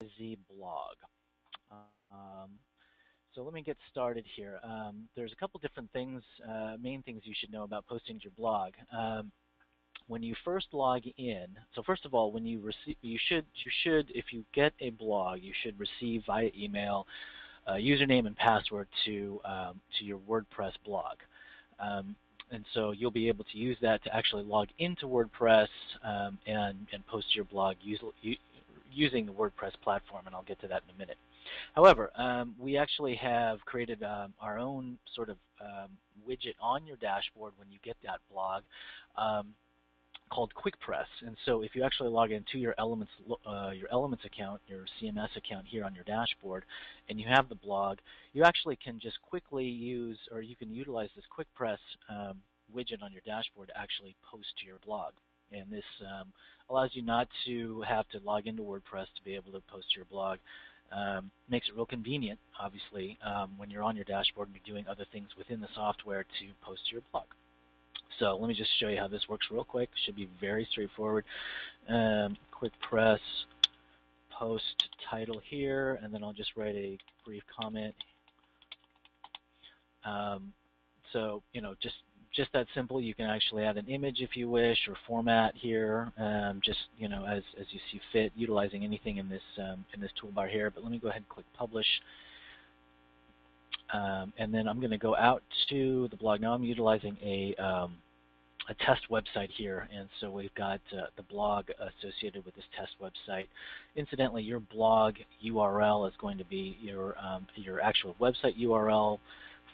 franchisee blog. Um, so let me get started here. There's a couple different things, main things you should know about posting to your blog. When you first log in, so first of all, when you receive, you should, if you get a blog, you should receive via email username and password to your WordPress blog. And so you'll be able to use that to actually log into WordPress and post to your blog using the WordPress platform, and I'll get to that in a minute. However, we actually have created our own sort of widget on your dashboard when you get that blog. Called Quick Press, and so if you actually log into your Elements account, your CMS account here on your dashboard, and you have the blog, you actually can just quickly use, or you can utilize this Quick Press widget on your dashboard to actually post to your blog. And this allows you not to have to log into WordPress to be able to post to your blog. Makes it real convenient, obviously, when you're on your dashboard and you're doing other things within the software to post to your blog. So let me just show you how this works real quick. Should be very straightforward. Quick press, post title here, and then I'll just write a brief comment. So just that simple. You can actually add an image if you wish, or format here, just as you see fit, utilizing anything in this toolbar here. But let me go ahead and click publish. And then I'm going to go out to the blog. Now I'm utilizing a test website here, and so we've got the blog associated with this test website. Incidentally, your blog URL is going to be your actual website URL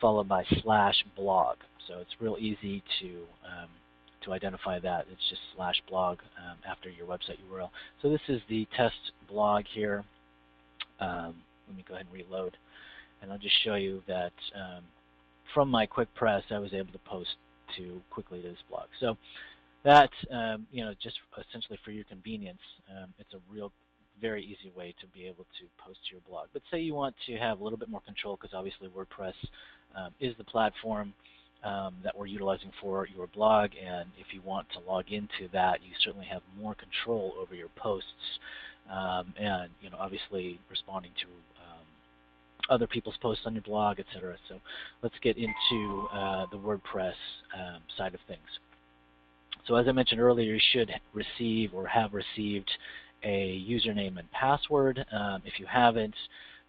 followed by /blog. So it's real easy to identify that. It's just /blog after your website URL. So this is the test blog here. Let me go ahead and reload. And I'll just show you that from my quick press, I was able to post quickly to this blog. So that, just essentially for your convenience, it's a real, very easy way to be able to post to your blog. But say you want to have a little bit more control, because obviously WordPress is the platform that we're utilizing for your blog, and if you want to log into that, you certainly have more control over your posts, and obviously responding to other people's posts on your blog, etc. So let's get into the WordPress side of things. So as I mentioned earlier, you should receive or have received a username and password. If you haven't,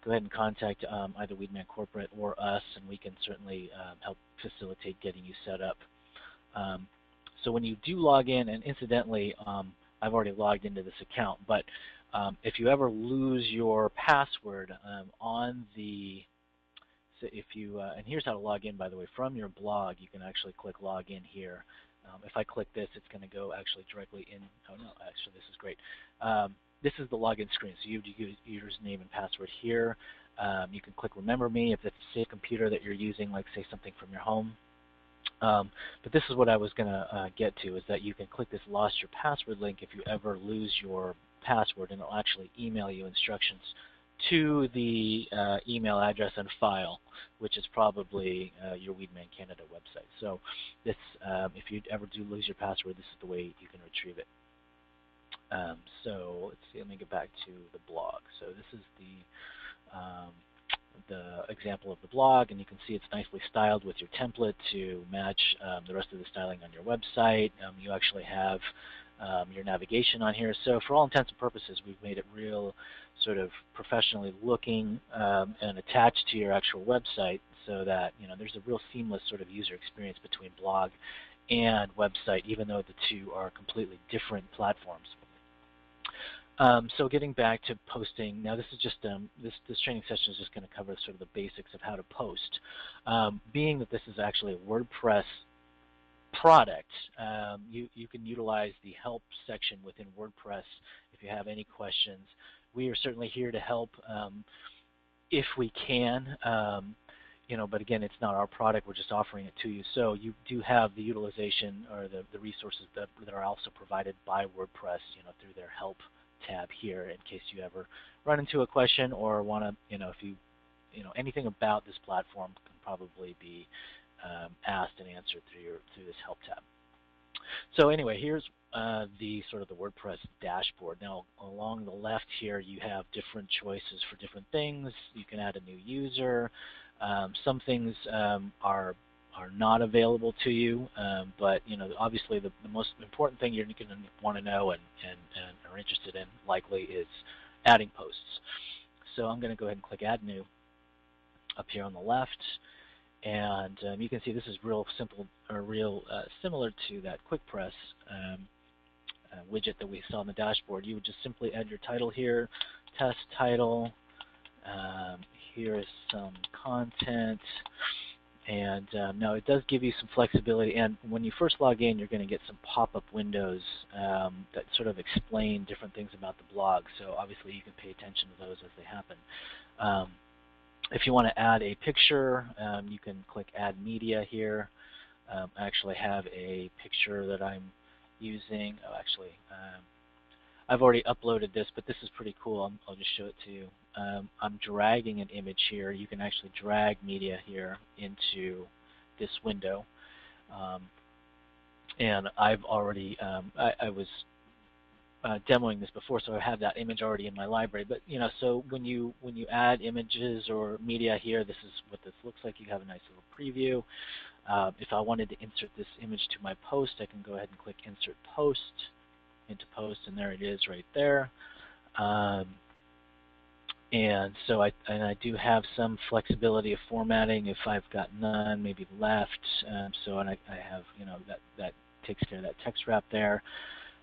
go ahead and contact either Weedman Corporate or us, and we can certainly help facilitate getting you set up. So when you do log in, and incidentally, I've already logged into this account, but if you ever lose your password on the, so if you, and here's how to log in, by the way, from your blog, you can actually click log in here. If I click this, it's going to go actually directly in. Oh no, actually this is great. This is the login screen. So you use username and password here. You can click remember me if it's a safe computer that you're using, like say something from your home. But this is what I was going to get to, is that you can click this lost your password link if you ever lose your password, and it'll actually email you instructions to the email address and file, which is probably your Weedman Canada website. So this, if you ever do lose your password, this is the way you can retrieve it. So let's see, let me get back to the blog. So this is the example of the blog, and you can see it's nicely styled with your template to match the rest of the styling on your website. You actually have your navigation on here. So for all intents and purposes, we've made it real sort of professionally looking and attached to your actual website, so that there's a real seamless sort of user experience between blog and website, even though the two are completely different platforms. So getting back to posting, now this is just this training session is just going to cover sort of the basics of how to post. Being that this is actually a WordPress product, you can utilize the help section within WordPress if you have any questions. We are certainly here to help if we can. But again, it's not our product, we're just offering it to you. So you do have the utilization or the resources that are also provided by WordPress, through their help tab here, in case you ever run into a question or want to, if you, anything about this platform can probably be asked and answered through this help tab. So anyway, here's the sort of the WordPress dashboard. Now along the left here you have different choices for different things. You can add a new user. Some things are not available to you, but obviously the most important thing you're going to want to know and are interested in likely is adding posts. So I'm going to go ahead and click Add New up here on the left. And you can see this is real simple, or real similar to that Quick Press widget that we saw on the dashboard. You would just simply add your title here, test title. Here is some content. And now it does give you some flexibility. And when you first log in, you're going to get some pop-up windows that sort of explain different things about the blog. So obviously you can pay attention to those as they happen. If you want to add a picture, you can click Add Media here. I actually have a picture that I'm using. Oh, actually, I've already uploaded this, but this is pretty cool. I'll just show it to you. I'm dragging an image here. You can actually drag media here into this window. And I've already, I was demoing this before, so I have that image already in my library. But so when you add images or media here, this is what this looks like. You have a nice little preview. If I wanted to insert this image to my post, I can go ahead and click Insert Post into Post, and there it is right there. And so I do have some flexibility of formatting if I've got none, maybe left. So I have that takes care of that text wrap there.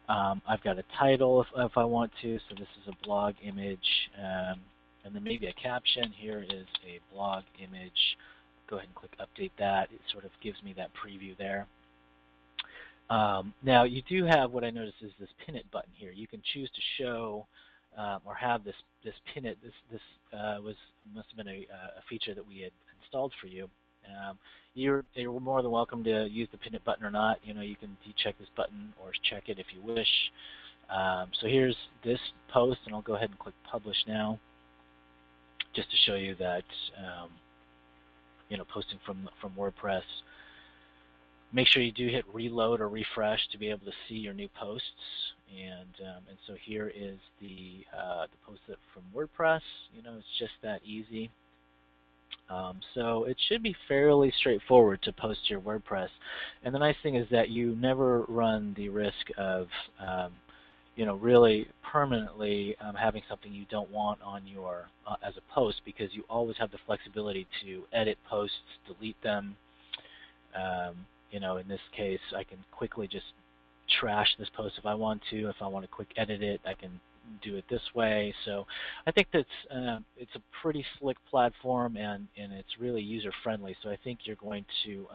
I've got a title if I want to, so this is a blog image, and then maybe a caption. Here is a blog image. Go ahead and click Update that. It sort of gives me that preview there. Now you do have what I noticed is this Pin It button here. You can choose to show or have this Pin It. This must have been a feature that we had installed for you. You're more than welcome to use the Pin It button or not. You can decheck this button or check it if you wish. So here's this post, and I'll go ahead and click Publish now, just to show you that posting from WordPress. Make sure you do hit reload or refresh to be able to see your new posts. And so here is the post from WordPress. It's just that easy. So it should be fairly straightforward to post your WordPress. And the nice thing is that you never run the risk of really permanently having something you don't want on your as a post, because you always have the flexibility to edit posts, delete them. In this case, I can quickly just trash this post if I want to. If I want to quick edit it, I can do it this way. So I think that's it's a pretty slick platform, and it's really user friendly. So I think you're going to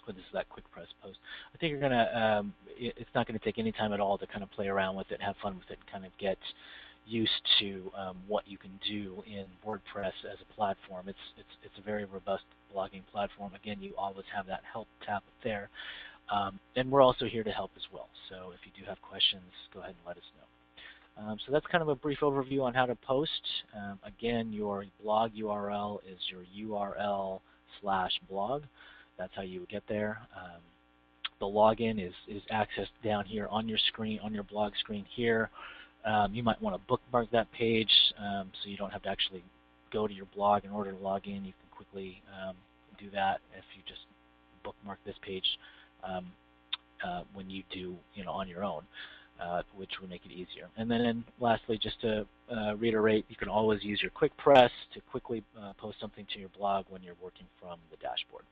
this is that Quick Press post. I think you're gonna it's not going to take any time at all to kind of play around with it, have fun with it, and kind of get used to what you can do in WordPress as a platform. It's a very robust blogging platform. Again, you always have that help tab up there. And we're also here to help as well. So if you do have questions, go ahead and let us know. So that's kind of a brief overview on how to post. Again, your blog URL is your URL/blog. That's how you would get there. The login is accessed down here on your screen, on your blog screen here. You might want to bookmark that page so you don't have to actually go to your blog in order to log in. You can quickly do that if you just bookmark this page when you do on your own, which will make it easier. And then lastly, just to reiterate, you can always use your Quick Press to quickly post something to your blog when you're working from the dashboard.